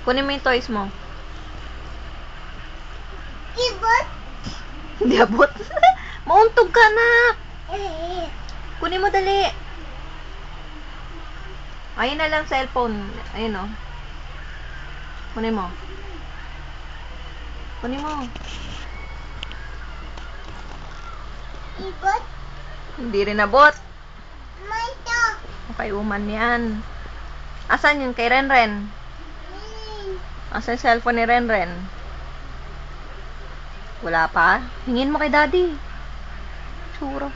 Kunin mo yung toys mo. Ibot. Hindi abot. Mauntog ka na. Kunin mo dali. Ayun na lang cellphone. Ayun o. Kunin mo. Kunin mo. Ibot. Hindi rin abot. Manto. Okay, uman yan. Asan yun kay Renren? Asan yung cellphone ni Renren? Wala pa? Hingin mo kay daddy. Tsura.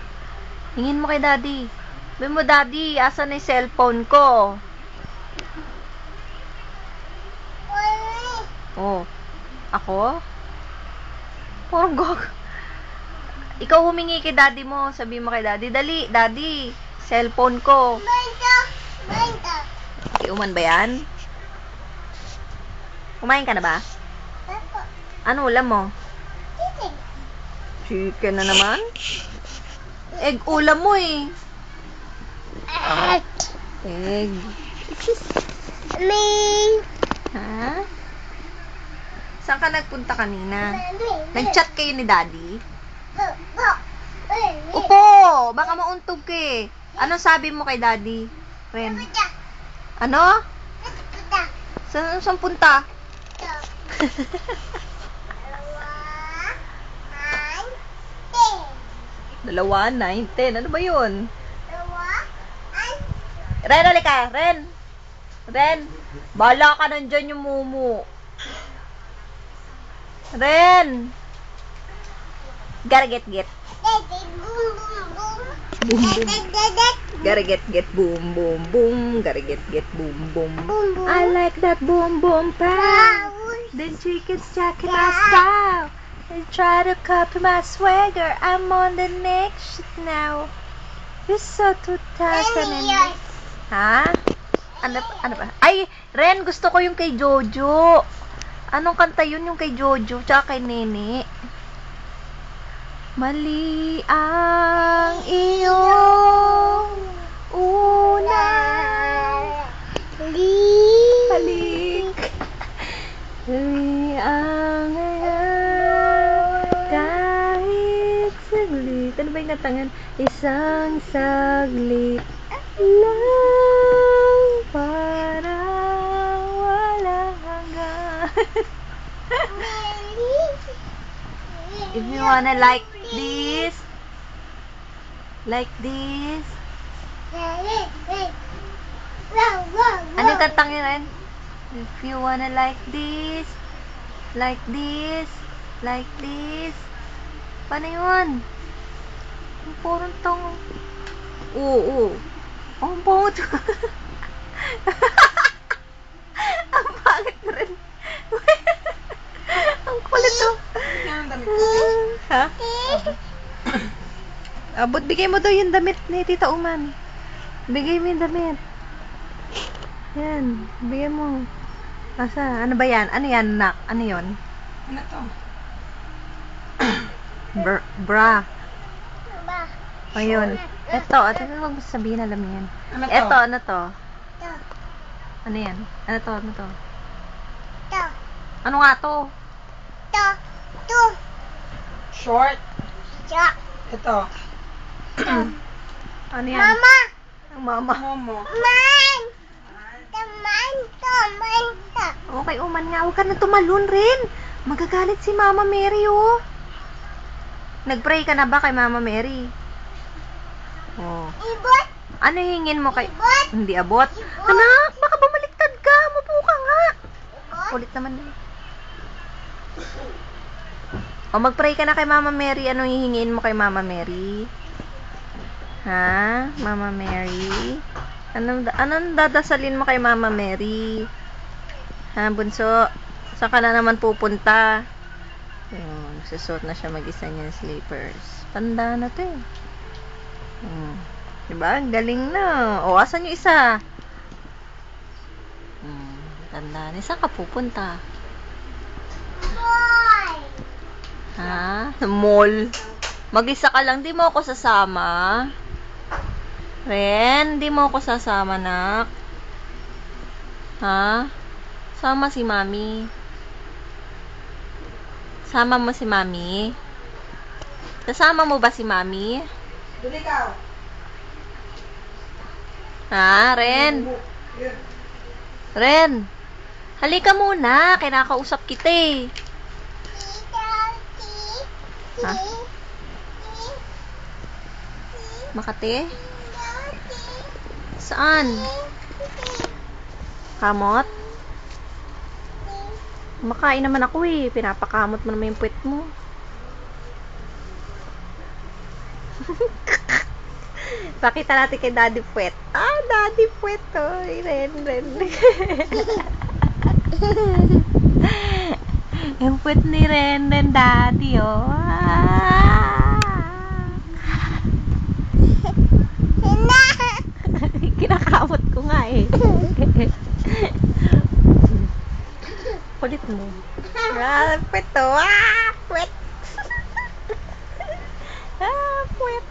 Hingin mo kay daddy. Sabi mo, daddy, asan yung cellphone ko? Oh. Ako? Parang gag. Ikaw humingi kay daddy mo. Sabi mo kay daddy, dali, daddy, cellphone ko. Manto. Manto. Okay, uman ba yan? Kumain ka na ba? Ako. Ano ulam mo? Titig. Chicken na naman? Egg ulam mo eh. Egg. Me. Ha? Saan ka nagpunta kanina? Nag-chat kayo ni daddy? Upo! Baka mauntog ka eh. Ano sabi mo kay daddy? Ren? Ano? Saan punta? Dalawa, 9, 10. Ano ba yun? Ren, halika. Ren. Ren. Bala ka nandyan yung mumu. Ren. Gotta get. Boom, boom. Gotta get boom, boom, boom. Gotta get boom, boom. I like that boom, boom pow. Then chickens jacking my style. They try to copy my swagger. I'm on the next shit now. It's so 2000 and... Ha? Ano ba? Ay, Ren, gusto ko yung kay Jojo. Anong kanta yun yung kay Jojo tsaka kay Nene? Mali ang iyong unang halik. Mali ang kahit saglit. Ano ba yung natangan? Isang saglit lang parang wala hanggan. If you wanna like this, ano yung kantang yun, Ren? If you wanna like this, paano yun? Ang parang tango. Oo. Ang pangit. Ang pangit mo rin. Ang kulit to. Ha? Abot, bigay mo daw yung damit ni Tita Uman. Bigay mo yung damit. Yan. Bigay mo. Asa? Ano ba yan? Ano yan, nak? Ano yun? Ano to? Bra. O yun. Ito. Ito, huwag mo sabihin, alam niyan. Ano to? Ito, ano to? Ano yan? Ano to? Ano nga to? Short. Ito. Ano yan? Mama. Ang mama. Momo. Man. Okay, Uman nga. Huwag ka na tumalun rin. Magagalit si Mama Mary, oh. Nag-pray ka na ba kay Mama Mary? Oh. Ibot. Ano hingin mo kay... Ibot. Hindi abot. Anak, baka bumaliktad ka. Mupo ka nga. Ibot. Ulit naman. O, mag-pray ka na kay Mama Mary. Anong hihingin mo kay Mama Mary? Ha? Mama Mary? Anong dadasalin mo kay Mama Mary? Ha, bunso? Saan ka na naman pupunta? Ayun, susot na siya mag-isa niya ng slippers. Tanda na to eh. Diba? Ang galing na. O, asan yung isa? Tanda na. Saan ka pupunta? Boy. Ha? Sa mall? Mag-isa ka lang. Di mo ako sasama? Ren, di mo ako sasama, nak? Ha? Sama si Mami. Sama mo si Mami. Kasama mo ba si Mami? Doon ikaw. Ha, Ren? Yun. Ren? Halika muna. Kinakausap kita eh. Ha? Makati? Saan? Kamot? Makain naman ako eh. Pinapakamot mo naman yung puwet mo. Pakita natin kay Daddy Puwet. Ah, Daddy Puwet oh. Ren. Yung puwet ni Ren, Daddy oh. Ah. Kinakamot ko nga eh. Kulit mo. Ah, puwet oh. Ah, puwet. Ah, puwet.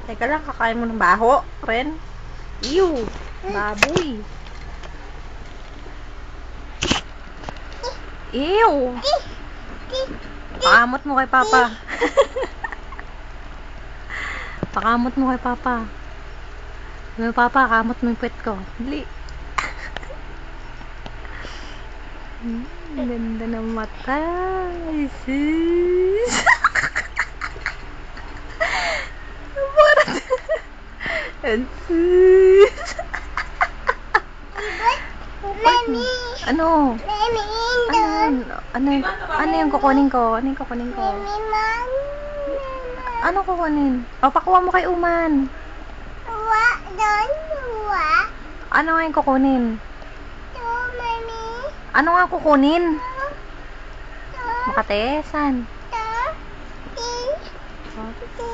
Teka lang, kakain mo ng baho, Ren. Ew, baboy. Ew. Pakamot mo kay Papa. Pakamot mo kay Papa. Sabi mo, Papa, kamot mo yung puwet ko. Dali. Ganda ng mata. Sis. Sis. Mami. Ano? Mami, Indon. Ano yung kukunin ko? Ano yung kukunin ko? Mami, Mami. Ano kukunin? O, pakuha mo kay Uman. Wa, Don. Wa. Ano nga yung kukunin? To, Mami. Ano nga kukunin? To, Makate, saan? to. Ti. Ti.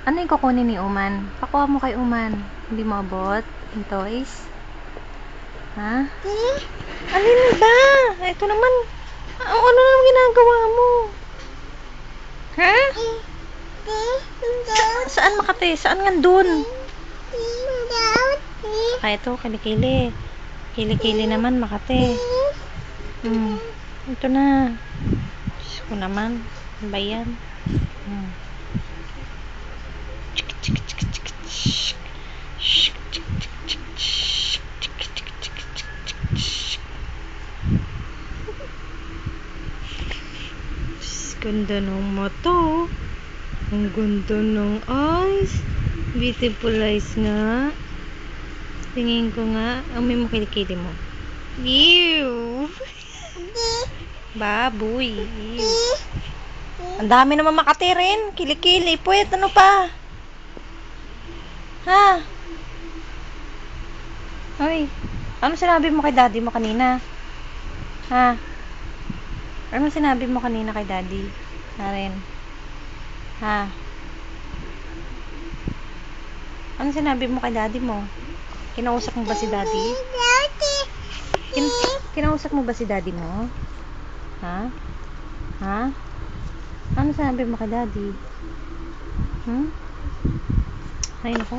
Ano yung kukunin ni Uman? Pakuha mo kay Uman. Hindi mo abot? Yung toys? Ha? Ti. Alin ba? Ito naman. Ano naman ginagawa mo? Ha? Ti. Ti. Indon. Saan Makate? Saan nga dun? Ti. Indon. Ti. Ito, kilikili. Kilikili naman, Makate. Ito na. Diyos ko naman. Ano ba yan? Ganda ng mata. Ang ganda ng eyes. Beautiful eyes nga. Tingin ko nga. Amoy mo kilikili mo. Ew! Ti. Baboy. Ti. Ew. Ang dami naman Makati rin. Kilikili. Puwet, ano pa? Ha? Hoy. Ano sinabi mo kay daddy mo kanina? Ha? Ano sinabi mo kanina kay daddy? Naren. Ha? Ano sinabi mo kay daddy mo? Kinausap mo ba si daddy? Ti. Kinausap mo ba si daddy mo? Ha? Ha? Ano sinabi mo kay daddy? Ay, naku.